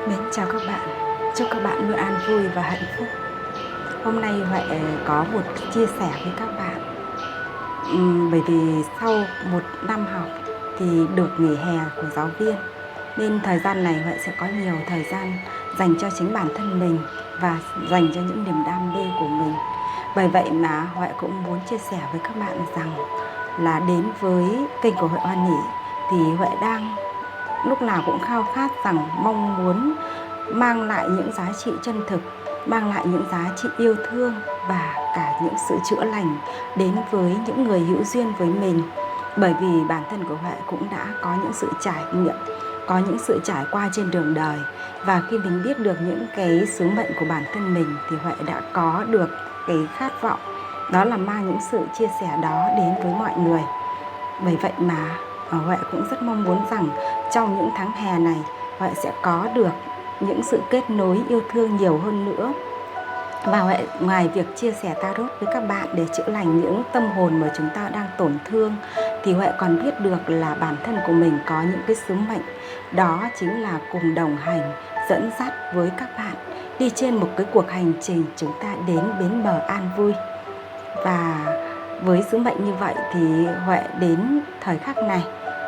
Mến chào các bạn, chúc các bạn luôn an vui và hạnh phúc. Hôm nay Huệ có một chia sẻ với các bạn. Bởi vì sau một năm học thì được nghỉ hè của giáo viên, nên thời gian này Huệ sẽ có nhiều thời gian dành cho chính bản thân mình và dành cho những niềm đam mê của mình. Bởi vậy mà Huệ cũng muốn chia sẻ với các bạn rằng là đến với kênh của Huệ Hoan Hỷ thì Huệ đang lúc nào cũng khao khát rằng mong muốn mang lại những giá trị chân thực, mang lại những giá trị yêu thương và cả những sự chữa lành đến với những người hữu duyên với mình. Bởi vì bản thân của Huệ cũng đã có những sự trải nghiệm, có những sự trải qua trên đường đời. Và khi mình biết được những cái sứ mệnh của bản thân mình thì Huệ đã có được cái khát vọng, đó là mang những sự chia sẻ đó đến với mọi người. Bởi vậy mà Huệ cũng rất mong muốn rằng trong những tháng hè này Huệ sẽ có được những sự kết nối yêu thương nhiều hơn nữa. Và Huệ ngoài việc chia sẻ tarot với các bạn để chữa lành những tâm hồn mà chúng ta đang tổn thương, thì Huệ còn biết được là bản thân của mình có những cái sứ mệnh, đó chính là cùng đồng hành, dẫn dắt với các bạn đi trên một cái cuộc hành trình chúng ta đến bến bờ an vui. Và với sứ mệnh như vậy thì Huệ đến thời khắc này,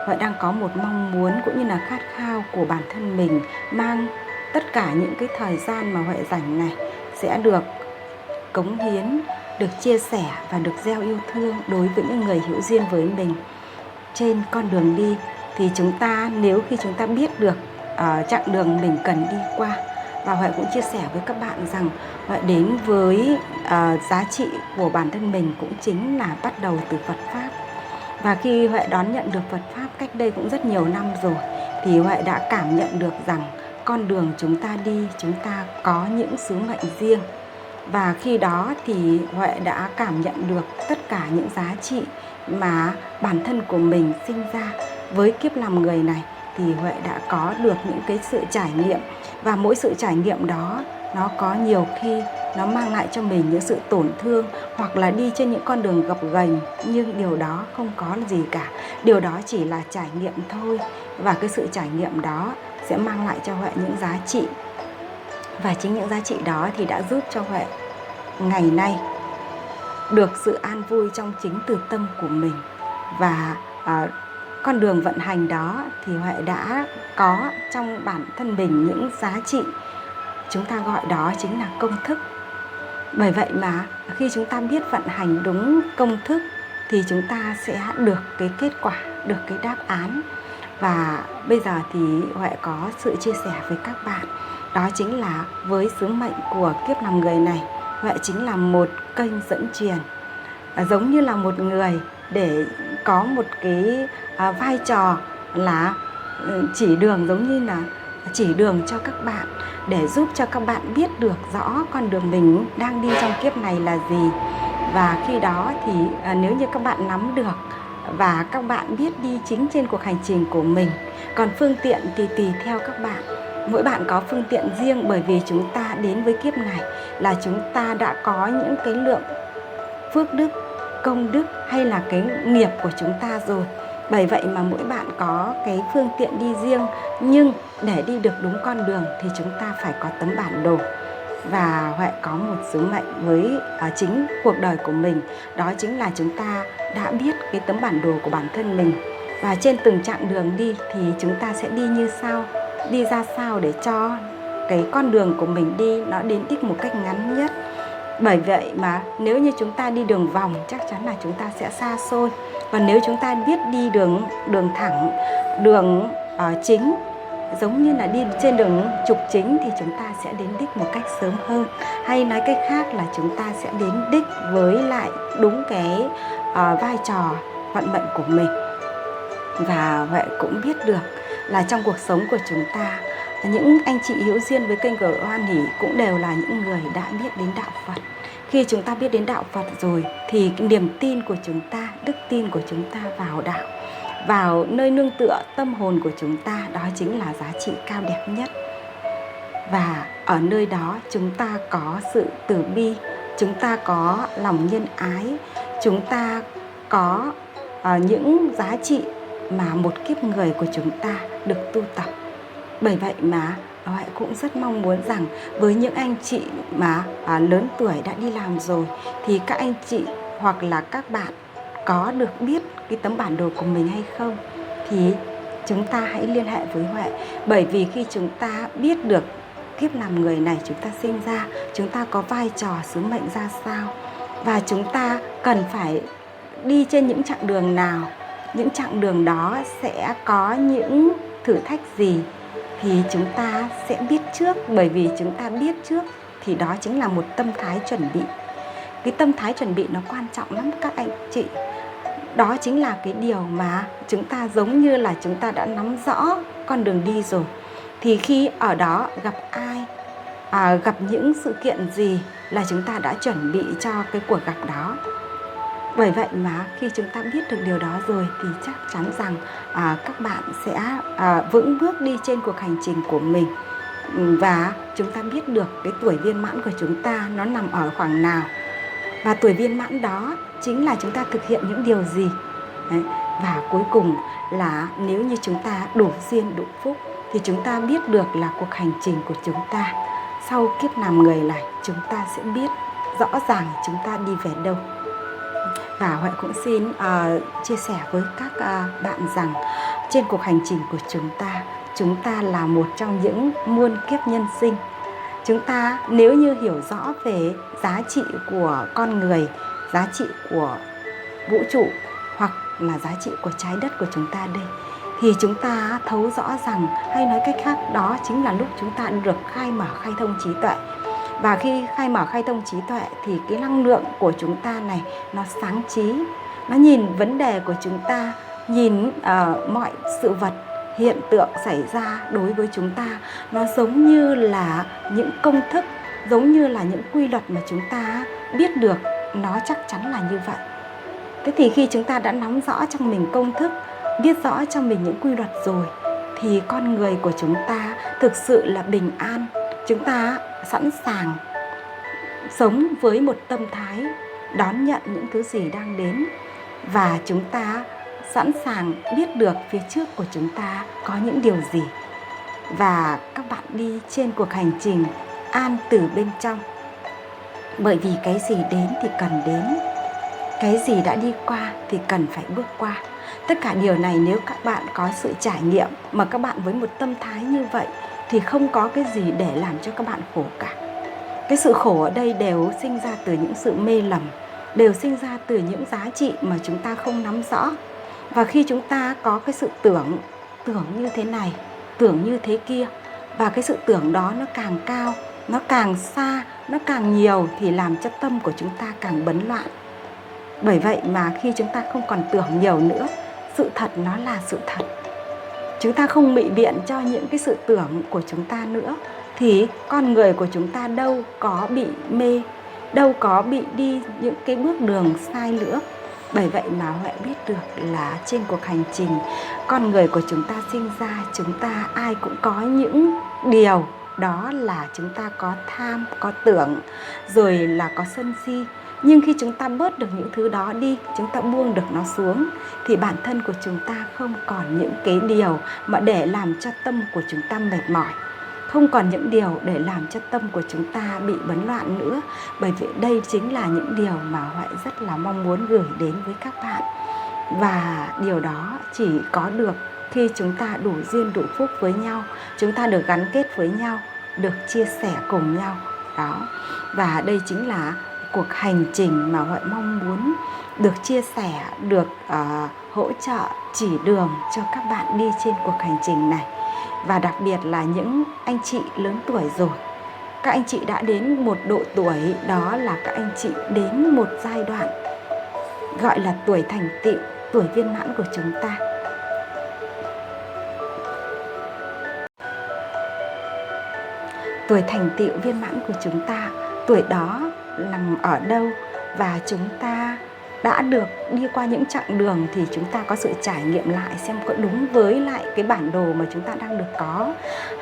Huệ đang có một mong muốn cũng như là khát khao của bản thân mình, mang tất cả những cái thời gian mà Huệ rảnh này sẽ được cống hiến, được chia sẻ và được gieo yêu thương đối với những người hữu duyên với mình. Trên con đường đi thì chúng ta, nếu khi chúng ta biết được chặng đường mình cần đi qua, và Huệ cũng chia sẻ với các bạn rằng Huệ đến với giá trị của bản thân mình cũng chính là bắt đầu từ Phật Pháp. Và khi Huệ đón nhận được Phật Pháp cách đây cũng rất nhiều năm rồi, thì Huệ đã cảm nhận được rằng con đường chúng ta đi, chúng ta có những sứ mệnh riêng. Và khi đó thì Huệ đã cảm nhận được tất cả những giá trị mà bản thân của mình sinh ra với kiếp làm người này. Thì Huệ đã có được những cái sự trải nghiệm, và mỗi sự trải nghiệm đó nó có nhiều khi nó mang lại cho mình những sự tổn thương, hoặc là đi trên những con đường gập ghềnh, nhưng điều đó không có gì cả. Điều đó chỉ là trải nghiệm thôi, và cái sự trải nghiệm đó sẽ mang lại cho Huệ những giá trị. Và chính những giá trị đó thì đã giúp cho Huệ ngày nay được sự an vui trong chính từ tâm của mình. Và con đường vận hành đó thì Huệ đã có trong bản thân mình những giá trị, chúng ta gọi đó chính là công thức. Bởi vậy mà khi chúng ta biết vận hành đúng công thức thì chúng ta sẽ được cái kết quả, được cái đáp án. Và bây giờ thì Huệ có sự chia sẻ với các bạn, đó chính là với sứ mệnh của kiếp làm người này, Huệ chính là một kênh dẫn truyền, giống như là một người để có một cái vai trò là chỉ đường, giống như là chỉ đường cho các bạn, để giúp cho các bạn biết được rõ con đường mình đang đi trong kiếp này là gì. Và khi đó thì nếu như các bạn nắm được và các bạn biết đi chính trên cuộc hành trình của mình. Còn phương tiện thì tùy theo các bạn, mỗi bạn có phương tiện riêng, bởi vì chúng ta đến với kiếp này là chúng ta đã có những cái lượng phước đức, công đức hay là cái nghiệp của chúng ta rồi. Bởi vậy mà mỗi bạn có cái phương tiện đi riêng, nhưng để đi được đúng con đường thì chúng ta phải có tấm bản đồ. Và Huệ có một sứ mệnh với chính cuộc đời của mình, đó chính là chúng ta đã biết cái tấm bản đồ của bản thân mình. Và trên từng chặng đường đi thì chúng ta sẽ đi như sau, đi ra sao để cho cái con đường của mình đi nó đến đích một cách ngắn nhất. Bởi vậy mà nếu như chúng ta đi đường vòng chắc chắn là chúng ta sẽ xa xôi. Còn nếu chúng ta biết đi đường thẳng, đường chính, giống như là đi trên đường trục chính, thì chúng ta sẽ đến đích một cách sớm hơn. Hay nói cách khác là chúng ta sẽ đến đích với lại đúng cái vai trò vận mệnh của mình. Và Huệ cũng biết được là trong cuộc sống của chúng ta, những anh chị hữu duyên với kênh của Hoan Hỷ cũng đều là những người đã biết đến đạo Phật. Khi chúng ta biết đến đạo Phật rồi thì cái niềm tin của chúng ta, đức tin của chúng ta vào đạo, vào nơi nương tựa tâm hồn của chúng ta, đó chính là giá trị cao đẹp nhất. Và ở nơi đó chúng ta có sự từ bi, chúng ta có lòng nhân ái, chúng ta có những giá trị mà một kiếp người của chúng ta được tu tập. Bởi vậy mà Huệ cũng rất mong muốn rằng với những anh chị mà lớn tuổi đã đi làm rồi, thì các anh chị hoặc là các bạn có được biết cái tấm bản đồ của mình hay không, thì chúng ta hãy liên hệ với Huệ. Bởi vì khi chúng ta biết được kiếp làm người này chúng ta sinh ra, chúng ta có vai trò sứ mệnh ra sao, và chúng ta cần phải đi trên những chặng đường nào, những chặng đường đó sẽ có những thử thách gì, thì chúng ta sẽ biết trước. Bởi vì chúng ta biết trước thì đó chính là một tâm thái chuẩn bị. Cái tâm thái chuẩn bị nó quan trọng lắm các anh chị. Đó chính là cái điều mà chúng ta giống như là chúng ta đã nắm rõ con đường đi rồi, thì khi ở đó gặp ai, gặp những sự kiện gì là chúng ta đã chuẩn bị cho cái cuộc gặp đó. Bởi vậy mà khi chúng ta biết được điều đó rồi thì chắc chắn rằng các bạn sẽ vững bước đi trên cuộc hành trình của mình. Và chúng ta biết được cái tuổi viên mãn của chúng ta nó nằm ở khoảng nào. Và tuổi viên mãn đó chính là chúng ta thực hiện những điều gì. Đấy. Và cuối cùng là nếu như chúng ta đủ duyên đủ phúc thì chúng ta biết được là cuộc hành trình của chúng ta sau kiếp làm người này, chúng ta sẽ biết rõ ràng chúng ta đi về đâu. Và Huệ cũng xin chia sẻ với các bạn rằng trên cuộc hành trình của chúng ta là một trong những muôn kiếp nhân sinh. Chúng ta nếu như hiểu rõ về giá trị của con người, giá trị của vũ trụ hoặc là giá trị của trái đất của chúng ta đây, thì chúng ta thấu rõ rằng, hay nói cách khác, đó chính là lúc chúng ta được khai mở khai thông trí tuệ. Và khi khai mở khai thông trí tuệ thì cái năng lượng của chúng ta này nó sáng trí, nó nhìn vấn đề của chúng ta, nhìn mọi sự vật, hiện tượng xảy ra đối với chúng ta, nó giống như là những công thức, giống như là những quy luật mà chúng ta biết được, nó chắc chắn là như vậy. Thế thì khi chúng ta đã nắm rõ trong mình công thức, biết rõ trong mình những quy luật rồi, thì con người của chúng ta thực sự là bình an. Chúng ta sẵn sàng sống với một tâm thái đón nhận những thứ gì đang đến, và chúng ta sẵn sàng biết được phía trước của chúng ta có những điều gì. Và các bạn đi trên cuộc hành trình an từ bên trong. Bởi vì cái gì đến thì cần đến, cái gì đã đi qua thì cần phải bước qua. Tất cả điều này nếu các bạn có sự trải nghiệm mà các bạn với một tâm thái như vậy thì không có cái gì để làm cho các bạn khổ cả. Cái sự khổ ở đây đều sinh ra từ những sự mê lầm, đều sinh ra từ những giá trị mà chúng ta không nắm rõ. Và khi chúng ta có cái sự tưởng như thế này, tưởng như thế kia, và cái sự tưởng đó nó càng cao, nó càng xa, nó càng nhiều, thì làm cho tâm của chúng ta càng bấn loạn. Bởi vậy mà khi chúng ta không còn tưởng nhiều nữa, sự thật nó là sự thật. Chúng ta không bị biện cho những cái sự tưởng của chúng ta nữa, thì con người của chúng ta đâu có bị mê, đâu có bị đi những cái bước đường sai nữa. Bởi vậy mà Huệ biết được là trên cuộc hành trình con người của chúng ta sinh ra, chúng ta ai cũng có những điều, đó là chúng ta có tham, có tưởng, rồi là có sân si. Nhưng khi chúng ta bớt được những thứ đó đi, chúng ta buông được nó xuống, thì bản thân của chúng ta không còn những cái điều mà để làm cho tâm của chúng ta mệt mỏi, không còn những điều để làm cho tâm của chúng ta bị bấn loạn nữa. Bởi vì đây chính là những điều mà Huệ rất là mong muốn gửi đến với các bạn. Và điều đó chỉ có được khi chúng ta đủ duyên đủ phúc với nhau, chúng ta được gắn kết với nhau, được chia sẻ cùng nhau. Đó. Và đây chính là cuộc hành trình mà Huệ mong muốn được chia sẻ, được hỗ trợ, chỉ đường cho các bạn đi trên cuộc hành trình này. Và đặc biệt là những anh chị lớn tuổi rồi, các anh chị đã đến một độ tuổi, đó là các anh chị đến một giai đoạn gọi là tuổi thành tựu, tuổi viên mãn của chúng ta. Tuổi thành tựu viên mãn của chúng ta, tuổi đó nằm ở đâu, và chúng ta đã được đi qua những chặng đường thì chúng ta có sự trải nghiệm lại xem có đúng với lại cái bản đồ mà chúng ta đang được có,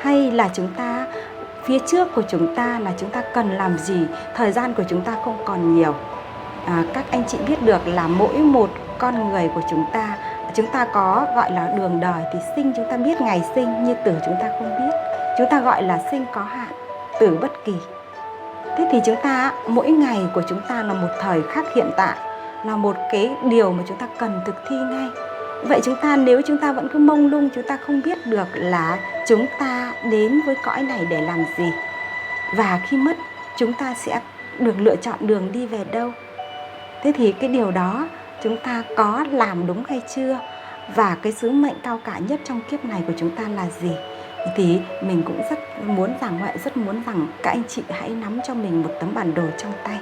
hay là chúng ta phía trước của chúng ta là chúng ta cần làm gì, thời gian của chúng ta không còn nhiều. Các anh chị biết được là mỗi một con người của chúng ta có gọi là đường đời thì sinh chúng ta biết ngày sinh, như tử chúng ta không biết. chúng ta gọi là sinh có hạn, tử bất kỳ. Thế thì chúng ta, mỗi ngày của chúng ta là một thời khắc hiện tại, là một cái điều mà chúng ta cần thực thi ngay. Vậy chúng ta, nếu chúng ta vẫn cứ mông lung, chúng ta không biết được là chúng ta đến với cõi này để làm gì, và khi mất chúng ta sẽ được lựa chọn đường đi về đâu. Thế thì cái điều đó chúng ta có làm đúng hay chưa? Và cái sứ mệnh cao cả nhất trong kiếp này của chúng ta là gì? Thì mình cũng rất muốn rằng các anh chị hãy nắm cho mình một tấm bản đồ trong tay.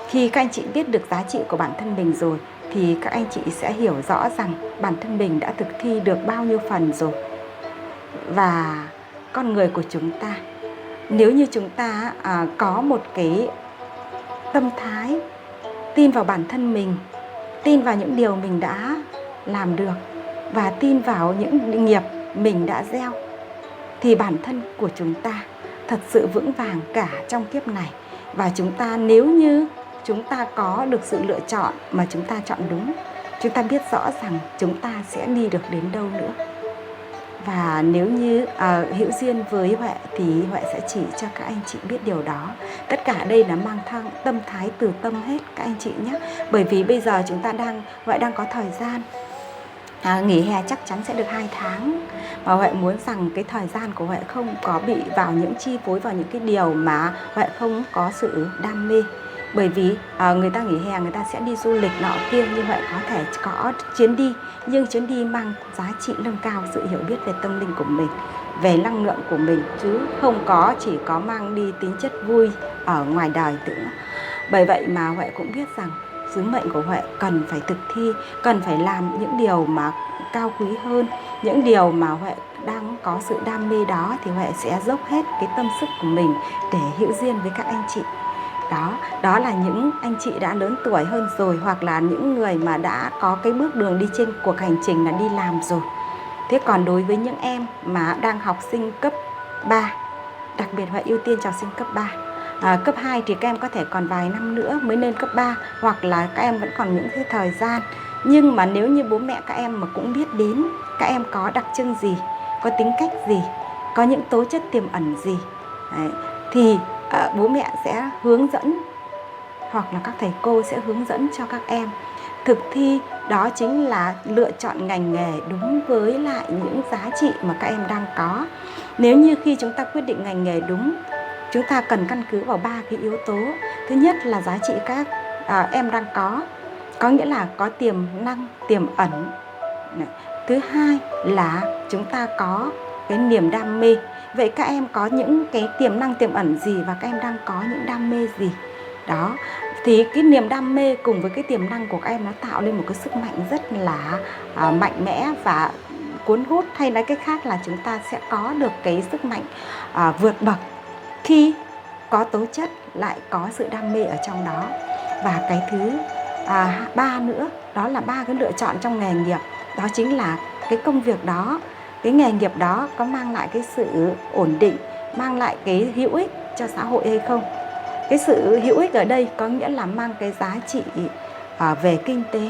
Khi các anh chị biết được giá trị của bản thân mình rồi, thì các anh chị sẽ hiểu rõ rằng bản thân mình đã thực thi được bao nhiêu phần rồi. Và con người của chúng ta, nếu như chúng ta có một cái tâm thái tin vào bản thân mình, tin vào những điều mình đã làm được, và tin vào những nghiệp mình đã gieo, thì bản thân của chúng ta thật sự vững vàng cả trong kiếp này. Và chúng ta, nếu như chúng ta có được sự lựa chọn mà chúng ta chọn đúng, chúng ta biết rõ rằng chúng ta sẽ đi được đến đâu nữa. Và nếu như hữu duyên với Huệ thì Huệ sẽ chỉ cho các anh chị biết điều đó. Tất cả đây là mang tâm thái từ tâm hết các anh chị nhé. Bởi vì bây giờ chúng ta Huệ đang có thời gian nghỉ hè chắc chắn sẽ được 2 tháng. Và Huệ muốn rằng cái thời gian của Huệ không có bị vào những chi phối vào những cái điều mà Huệ không có sự đam mê. Bởi vì người ta nghỉ hè, người ta sẽ đi du lịch nọ kia, nhưng Huệ có thể có chuyến đi, nhưng chuyến đi mang giá trị nâng cao sự hiểu biết về tâm linh của mình, về năng lượng của mình, chứ không có chỉ có mang đi tính chất vui ở ngoài đời nữa. Bởi vậy mà Huệ cũng biết rằng sứ mệnh của Huệ cần phải thực thi, cần phải làm những điều mà cao quý hơn, những điều mà Huệ đang có sự đam mê đó, thì Huệ sẽ dốc hết cái tâm sức của mình để hữu duyên với các anh chị. Đó là những anh chị đã lớn tuổi hơn rồi, hoặc là những người mà đã có cái bước đường đi trên cuộc hành trình là đi làm rồi. Thế còn đối với những em mà đang học sinh cấp 3, đặc biệt Huệ ưu tiên cho học sinh cấp 3. Cấp 2 thì các em có thể còn vài năm nữa mới lên cấp 3, hoặc là các em vẫn còn những cái thời gian. Nhưng mà nếu như bố mẹ các em mà cũng biết đến các em có đặc trưng gì, có tính cách gì, có những tố chất tiềm ẩn gì, thì bố mẹ sẽ hướng dẫn, hoặc là các thầy cô sẽ hướng dẫn cho các em thực thi. Đó chính là lựa chọn ngành nghề đúng với lại những giá trị mà các em đang có. Nếu như khi chúng ta quyết định ngành nghề đúng, chúng ta cần căn cứ vào 3 cái yếu tố. Thứ nhất là giá trị các em đang có nghĩa là có tiềm năng, tiềm ẩn. Thứ hai là chúng ta có cái niềm đam mê. Vậy các em có những cái tiềm năng, tiềm ẩn gì, và các em đang có những đam mê gì? Đó, thì cái niềm đam mê cùng với cái tiềm năng của các em nó tạo lên một cái sức mạnh rất là mạnh mẽ và cuốn hút. Hay nói cách khác là chúng ta sẽ có được cái sức mạnh vượt bậc khi có tố chất lại có sự đam mê ở trong đó. Và cái thứ 3 nữa, đó là 3 cái lựa chọn trong nghề nghiệp. Đó chính là cái công việc đó, cái nghề nghiệp đó có mang lại cái sự ổn định, mang lại cái hữu ích cho xã hội hay không. Cái sự hữu ích ở đây có nghĩa là mang cái giá trị về kinh tế,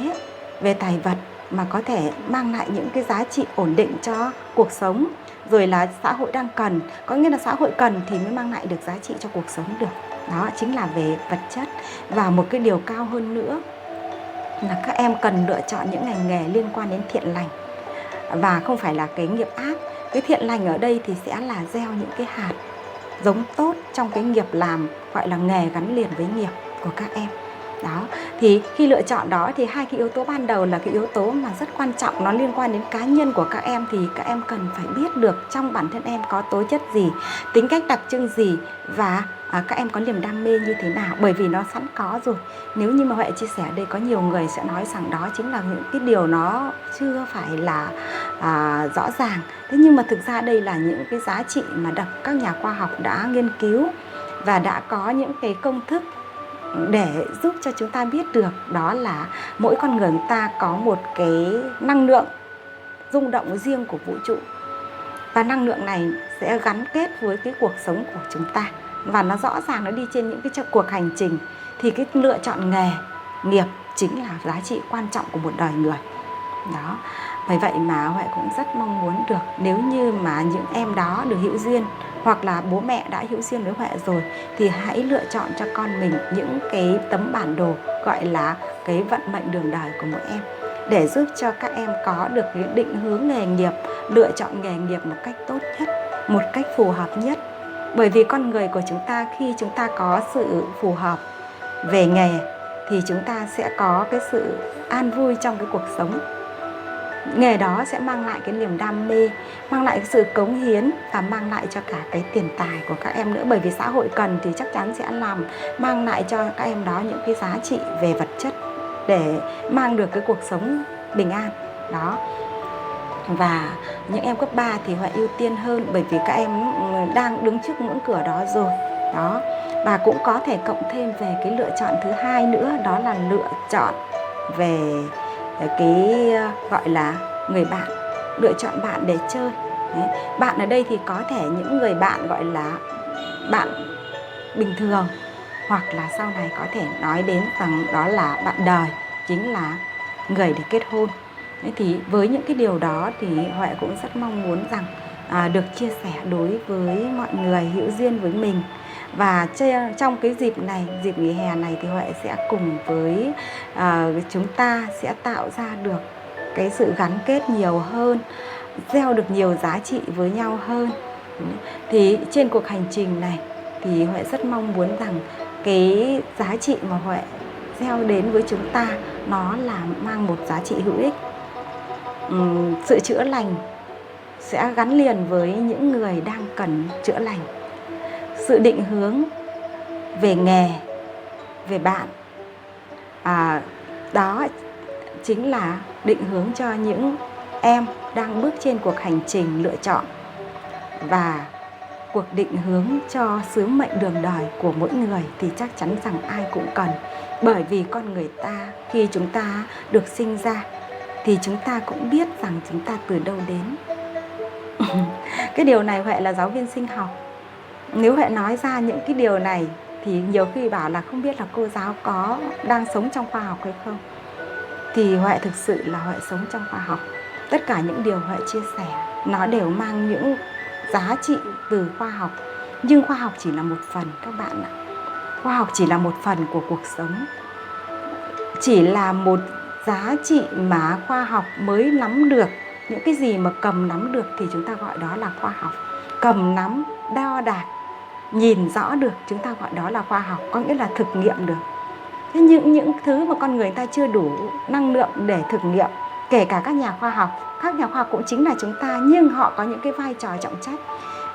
về tài vật, mà có thể mang lại những cái giá trị ổn định cho cuộc sống. Rồi là xã hội đang cần, có nghĩa là xã hội cần thì mới mang lại được giá trị cho cuộc sống được. Đó chính là về vật chất. Và một cái điều cao hơn nữa là các em cần lựa chọn những ngành nghề liên quan đến thiện lành, và không phải là cái nghiệp ác. Cái thiện lành ở đây thì sẽ là gieo những cái hạt giống tốt trong cái nghiệp làm, gọi là nghề gắn liền với nghiệp của các em. Đó, thì khi lựa chọn đó thì 2 cái yếu tố ban đầu là cái yếu tố mà rất quan trọng, nó liên quan đến cá nhân của các em. Thì các em cần phải biết được trong bản thân em có tố chất gì, tính cách đặc trưng gì, và các em có niềm đam mê như thế nào. Bởi vì nó sẵn có rồi. Nếu như mà Huệ chia sẻ đây, có nhiều người sẽ nói rằng đó chính là những cái điều nó chưa phải là rõ ràng. Thế nhưng mà thực ra đây là những cái giá trị mà các nhà khoa học đã nghiên cứu và đã có những cái công thức để giúp cho chúng ta biết được. Đó là mỗi con người ta có một cái năng lượng rung động riêng của vũ trụ, và năng lượng này sẽ gắn kết với cái cuộc sống của chúng ta, và nó rõ ràng nó đi trên những cái cuộc hành trình. Thì cái lựa chọn nghề nghiệp chính là giá trị quan trọng của một đời người. Đó, Bởi vậy mà Huệ cũng rất mong muốn được, nếu như mà những em đó được hữu duyên, hoặc là bố mẹ đã hữu duyên với Huệ rồi, thì hãy lựa chọn cho con mình những cái tấm bản đồ gọi là cái vận mệnh đường đời của mỗi em, để giúp cho các em có được cái định hướng nghề nghiệp, lựa chọn nghề nghiệp một cách tốt nhất, một cách phù hợp nhất. Bởi vì con người của chúng ta, khi chúng ta có sự phù hợp về nghề thì chúng ta sẽ có cái sự an vui trong cái cuộc sống. Nghề đó sẽ mang lại cái niềm đam mê, mang lại cái sự cống hiến và mang lại cho cả cái tiền tài của các em nữa. Bởi vì xã hội cần thì chắc chắn sẽ mang lại cho các em đó những cái giá trị về vật chất để mang được cái cuộc sống bình an đó. Và những em cấp 3 thì Huệ ưu tiên hơn, bởi vì các em đang đứng trước ngưỡng cửa đó rồi đó. Và cũng có thể cộng thêm về cái lựa chọn thứ hai nữa, đó là lựa chọn về cái gọi là người bạn, lựa chọn bạn để chơi. Đấy. Bạn ở đây thì có thể những người bạn gọi là bạn bình thường, hoặc là sau này có thể nói đến rằng đó là bạn đời, chính là người để kết hôn. Thế thì với những cái điều đó thì Huệ cũng rất mong muốn rằng được chia sẻ đối với mọi người hữu duyên với mình. Và trong cái dịp này, dịp nghỉ hè này, thì Huệ sẽ cùng với chúng ta sẽ tạo ra được cái sự gắn kết nhiều hơn, gieo được nhiều giá trị với nhau hơn. Thì trên cuộc hành trình này thì Huệ rất mong muốn rằng cái giá trị mà Huệ gieo đến với chúng ta nó là mang một giá trị hữu ích. Sự chữa lành sẽ gắn liền với những người đang cần chữa lành. Sự định hướng về nghề, về bạn, đó chính là định hướng cho những em đang bước trên cuộc hành trình lựa chọn, và cuộc định hướng cho sứ mệnh đường đời của mỗi người thì chắc chắn rằng ai cũng cần. Bởi vì con người ta khi chúng ta được sinh ra thì chúng ta cũng biết rằng chúng ta từ đâu đến. Cái điều này Huệ là giáo viên sinh học, nếu Huệ nói ra những cái điều này thì nhiều khi bảo là không biết là cô giáo có đang sống trong khoa học hay không. Thì Huệ thực sự là Huệ sống trong khoa học. Tất cả những điều Huệ chia sẻ nó đều mang những giá trị từ khoa học. Nhưng khoa học chỉ là một phần các bạn ạ. Khoa học chỉ là một phần của cuộc sống, chỉ là một giá trị mà khoa học mới nắm được. Những cái gì mà cầm nắm được thì chúng ta gọi đó là khoa học. Cầm nắm, đo đạc, nhìn rõ được, chúng ta gọi đó là khoa học, có nghĩa là thực nghiệm được. Thế những thứ mà con người ta chưa đủ năng lượng để thực nghiệm, kể cả các nhà khoa học, các nhà khoa học cũng chính là chúng ta, nhưng họ có những cái vai trò trọng trách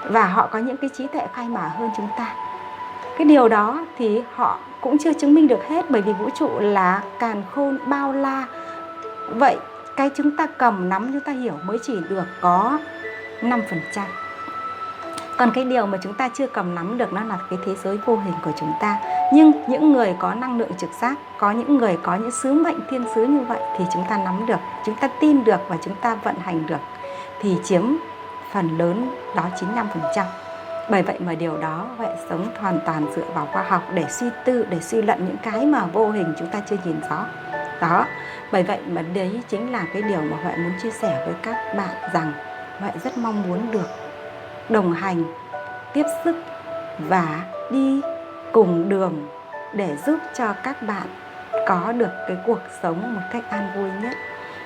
và họ có những cái trí tuệ khai mở hơn chúng ta. Cái điều đó thì họ cũng chưa chứng minh được hết, bởi vì vũ trụ là càn khôn bao la. Vậy cái chúng ta cầm nắm, chúng ta hiểu mới chỉ được có 5%. Còn cái điều mà chúng ta chưa cầm nắm được nó là cái thế giới vô hình của chúng ta. Nhưng những người có năng lượng trực giác, có những người có những sứ mệnh thiên sứ như vậy thì chúng ta nắm được, chúng ta tin được và chúng ta vận hành được, thì chiếm phần lớn, đó 95%. Bởi vậy mà điều đó Huệ sống hoàn toàn dựa vào khoa học để suy tư, để suy luận những cái mà vô hình chúng ta chưa nhìn rõ. Đó, bởi vậy mà đấy chính là cái điều mà Huệ muốn chia sẻ với các bạn, rằng Huệ rất mong muốn được đồng hành, tiếp sức và đi cùng đường để giúp cho các bạn có được cái cuộc sống một cách an vui nhất.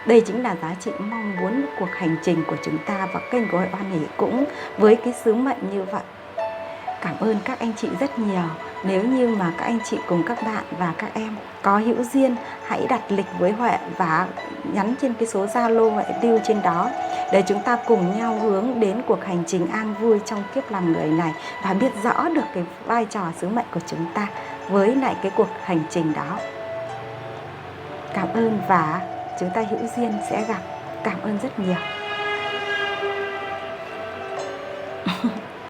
Đây chính là giá trị mong muốn cuộc hành trình của chúng ta, và kênh của Huệ Hoan Hỷ cũng với cái sứ mệnh như vậy. Cảm ơn các anh chị rất nhiều. Nếu như mà các anh chị cùng các bạn và các em có hữu duyên, hãy đặt lịch với Huệ và nhắn trên cái số Zalo Huệ lưu trên đó, để chúng ta cùng nhau hướng đến cuộc hành trình an vui trong kiếp làm người này, và biết rõ được cái vai trò sứ mệnh của chúng ta với lại cái cuộc hành trình đó. Cảm ơn, và chúng ta hữu duyên sẽ gặp. Cảm ơn rất nhiều.